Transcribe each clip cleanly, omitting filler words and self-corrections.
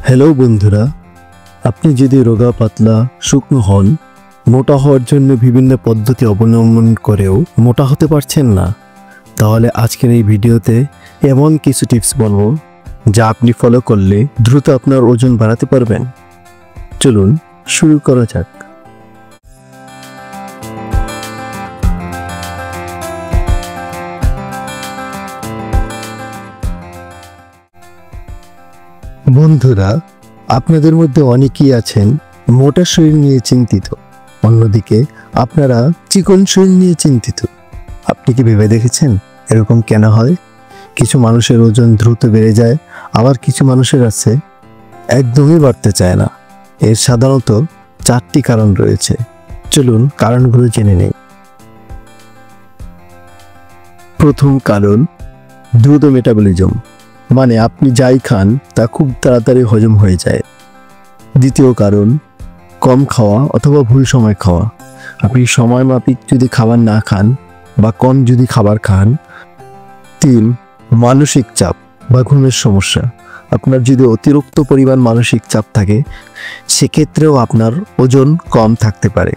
Hello বন্ধুরা, আপনি যদি রোগা পাতলা শুকনো হন, মোটা হওয়ার জন্য বিভিন্ন পদ্ধতি অবলম্বন করেও মোটা হতে পারছেন না, তাহলে আজকের এই ভিডিওতে এমন কিছু টিপস বলবো যা আপনি ফলো করলে দ্রুত আপনার ওজন বাড়াতে পারবেন। চলুন শুরু করা যাক। বন্ধুরা, আপনাদের মধ্যে অনেকেই আছেন মোটা শরীর নিয়ে চিন্তিত, অন্যদিকে আপনারা চিকন শরীর নিয়ে চিন্তিত। আপনি কি ভেবে দেখেছেন এরকম কেন হয়? কিছু মানুষের ওজন দ্রুত বেড়ে যায়, আবার কিছু মানুষের আছে একদমই বাড়তে চায় না। এর সাধারণত 4টি কারণ রয়েছে। চলুন কারণগুলো জেনে নেই। প্রথম কারণ, দ্রুত মেটাবলিজম, মানে আপনি যাই খান তা খুব তাড়াতাড়ি হজম হয়ে যায়। দ্বিতীয় কারণ, কম খাওয়া অথবা ভুল সময় খাওয়া। আপনি সময় মাফিক যদি খাবার না খান বা কম যদি খাবার খান। 3, মানসিক চাপ বা ঘুমের সমস্যা। আপনার যদি অতিরিক্ত পরিমাণ মানসিক চাপ থাকে, সেক্ষেত্রেও আপনার ওজন কম থাকতে পারে।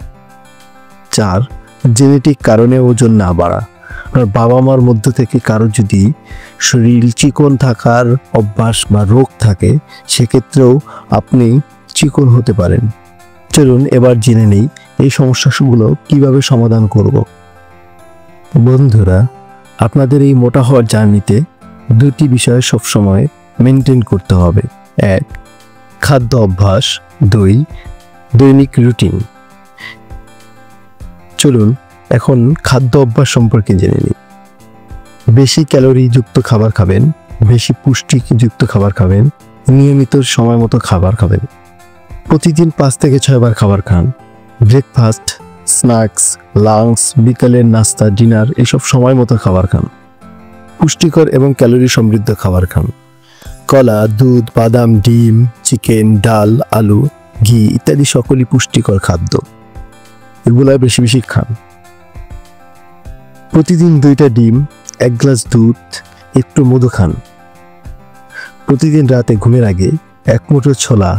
4, জেনেটিক কারণে ওজন না বাড়া। আপনার বাবা মার মধ্য থেকে কারো যদি শরীর চিকন থাকার অভ্যাস বা রোগ থাকে, সেক্ষেত্রেও আপনি চিকন হতে পারেন। চলুন এবার জেনে নেই এই সমস্যাগুলো কিভাবে সমাধান করব। বন্ধুরা, আপনাদের এই মোটা হওয়ার জার্নিতে 2টি বিষয় সবসময় মেনটেন করতে হবে। 1, খাদ্য অভ্যাস। 2, দৈনিক রুটিন। চলুন এখন খাদ্য অভ্যাস সম্পর্কে জেনে নিই। বেশি ক্যালোরিযুক্ত খাবার খাবেন, বেশি পুষ্টিযুক্ত খাবার খাবেন, নিয়মিত সময় মতো খাবার খাবেন। প্রতিদিন 5 থেকে 6 বার খাবার খান। ব্রেকফাস্ট, স্ন্যাক্স, লাঞ্চ, বিকালের নাস্তা, ডিনার এসব সময় মতো খাবার খান। পুষ্টিকর এবং ক্যালোরি সমৃদ্ধ খাবার খান। কলা, দুধ, বাদাম, ডিম, চিকেন, ডাল, আলু, ঘি ইত্যাদি সকলই পুষ্টিকর খাদ্য। এগুলো বেশি বেশি খান। প্রতিদিন 2টা ডিম, 1 গ্লাস দুধ, একটু মধু খান। প্রতিদিন রাতে ঘুমের আগে 1 মুঠো ছোলা,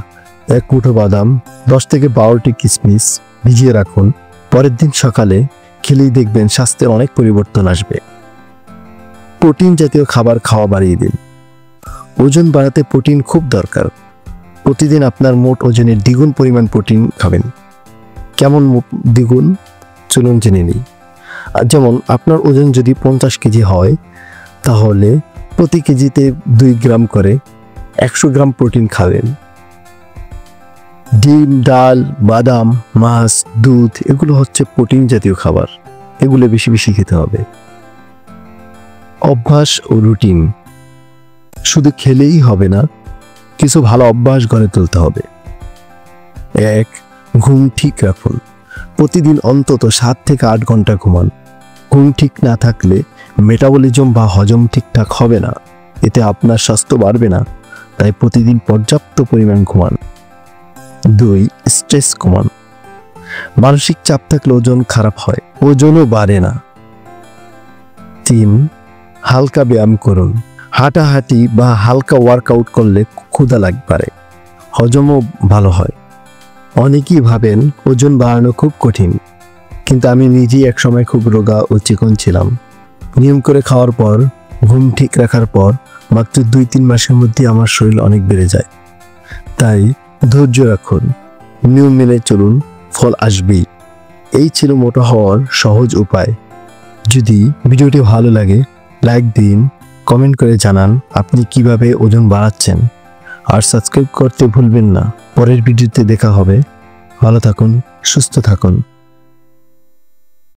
1 মুঠো বাদাম, 10 থেকে 12টি কিশমিশ ভিজিয়ে রাখুন। পরের দিন সকালে খেলেই দেখবেন স্বাস্থ্যের অনেক পরিবর্তন আসবে। প্রোটিন জাতীয় খাবার খাওয়া বাড়িয়ে দিন। ওজন বাড়াতে প্রোটিন খুব দরকার। প্রতিদিন আপনার মোট ওজনের দ্বিগুণ পরিমাণ প্রোটিন খাবেন। কেমন দ্বিগুণ? চলুন জেনে নিই। আর যেমন আপনার ওজন যদি 50 কেজি হয়, তাহলে প্রতি কেজিতে 2 গ্রাম করে 100 গ্রাম প্রোটিন খাবেন। ডিম, ডাল, বাদাম, মাছ, দুধ এগুলো হচ্ছে প্রোটিন জাতীয় খাবার। এগুলো বেশি বেশি খেতে হবে। অভ্যাস ও রুটিন, শুধু খেলেই হবে না, কিছু ভালো অভ্যাস গড়ে তুলতে হবে। 1, ঘুম ঠিক রাখুন। প্রতিদিন অন্তত 7 থেকে 8 ঘন্টা ঘুমান। ঘুম ঠিক না থাকলে মেটাবলিজম বা হজম ঠিকঠাক হবে না, এতে আপনার স্বাস্থ্য বাড়বে না। তাই প্রতিদিন পর্যাপ্ত পরিমাণ ঘুমান। 2, স্ট্রেস কমান। মানসিক চাপ থাকলে ওজন খারাপ হয়, ওজনও বাড়ে না। 3, হালকা ব্যায়াম করুন। হাঁটাহাঁটি বা হালকা ওয়ার্কআউট করলে ক্ষুধা লাগতে পারে, হজমও ভালো হয়। অনেকেই ভাবেন ওজন বাড়ানো খুব কঠিন, কিন্তু আমি নিজেই একসময় খুব রোগা ও চিকন ছিলাম। নিয়ম করে খাওয়ার পর, ঘুম ঠিক রাখার পর মাত্র 2-3 মাসের মধ্যে আমার শরীর অনেক বেড়ে যায়। তাই ধৈর্য রাখুন, নিয়ম মেনে চলুন, ফল আসবেই। এই ছিল মোটা হওয়ার সহজ উপায়। যদি ভিডিওটি ভালো লাগে, লাইক দিন, কমেন্ট করে জানান আপনি কিভাবে ওজন বাড়াচ্ছেন। আর সাবস্ক্রাইব করতে ভুলবেন না। পরের ভিডিওতে দেখা হবে। ভালো থাকুন, সুস্থ থাকুন।